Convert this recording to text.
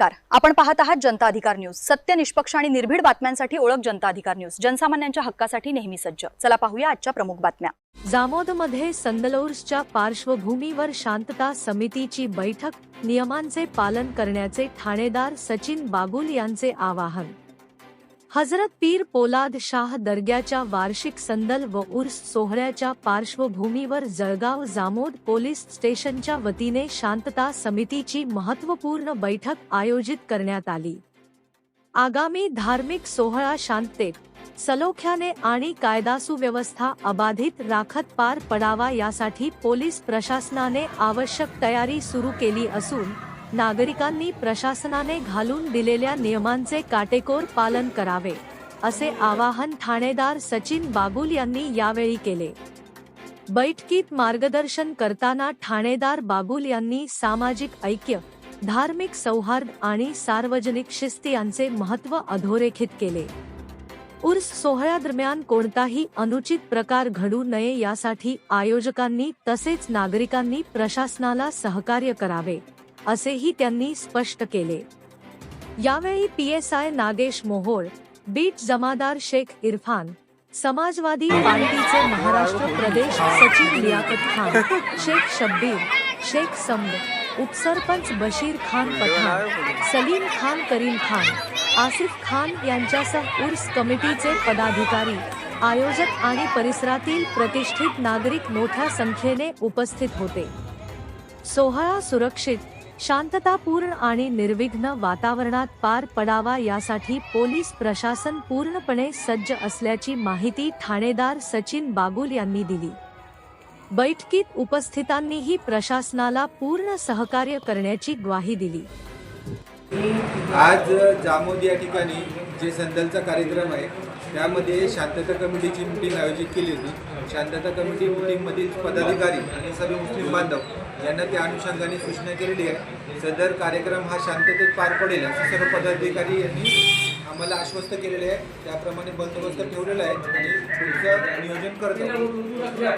नमस्कार, आपण पाहत आहात जनता अधिकार न्यूज। सत्य, निष्पक्ष आणि निर्भीड बातम्यांसाठी ओळख जनता अधिकार न्यूज। जनसामान्यांच्या हक्कासाठी नेहमी सज्ज। चला पाहूया आजच्या प्रमुख बातम्या। जामोदमध्ये संदलौर्सच्या पार्श्वभूमीवर शांतता समितीची बैठक, नियमांचे पालन करण्याचे ठाणेदार सचिन बागुल यांचे आवाहन। हजरत पीर पोलाद शाह दर्ग्याच्या वार्षिक संदल व उर्स सोहळ्याच्या पार्श्वभूमीवर जळगाव जामोद पोलीस स्टेशनच्या वतीने शांतता समितीची महत्त्वपूर्ण बैठक आयोजित करण्यात आली। आगामी धार्मिक सोहळा शांततेत, सलोख्याने आणि कायदा सुव्यवस्था अबाधित राखत पार पडावा यासाठी पोलीस प्रशासनाने आवश्यक तयारी सुरू केली असून नागरिकांनी प्रशासनाने घालून दिलेल्या नियमांचे काटेकोर पालन करावे, असे आवाहन ठाणेदार सचिन बागुल यांनी यावेळी केले। बैठकीत मार्गदर्शन करताना ठाणेदार बागुल यांनी सामाजिक ऐक्य, धार्मिक सौहार्द आणि सार्वजनिक शिस्त यांचे महत्त्व अधोरेखित केले। उर्स सोहळ्यादरम्यान कोणताही अनुचित प्रकार घडू नये यासाठी आयोजकांनी तसेच नागरिकांनी प्रशासनाला सहकार्य करावे, असेही त्यांनी स्पष्ट केले। यावेळी PSI नागेश मोहोळ, बीट जमादार शेख इरफान, समाजवादी पार्टीचे महाराष्ट्र प्रदेश सचिव लियाकत खान, शेख शब्बीर, शेख समद, उपसरपंच बशीर खान पठाण, सलीम खान, करीम खान, आसिफ खान यांच्यासह उर्स कमिटीचे पदाधिकारी, आयोजक आणि परिसरातील प्रतिष्ठित नागरिक मोठ्या संख्येने उपस्थित होते। सोहळा सुरक्षित, शांततापूर्ण आणि निर्विघ्न वातावरणात पार पडावा यासाठी पोलीस प्रशासन पूर्णपणे सज्ज असल्याची माहिती ठाणेदार सचिन बागुल यांनी दिली। बैठकीत उपस्थितांनीही प्रशासनाला पूर्ण सहकार्य करण्याची ग्वाही दिली। आज जामोद या ठिकाणी जे संदलचा कार्यक्रम आहे त्यामध्ये शांतता कमिटीची मीटिंग आयोजित केली होती। शांतता कमिटी मीटिंगमधील पदाधिकारी आणि सर्व मुस्लिम बांधव यांना त्या अनुषंगाने सूचना केलेली आहे। सदर कार्यक्रम हा शांततेत पार पडेल असे सर्व पदाधिकारी यांनी आम्हाला आश्वस्त केलेले आहे। त्याप्रमाणे बंदोबस्त ठेवलेला आहे आणि पुढचं नियोजन करत आहोत।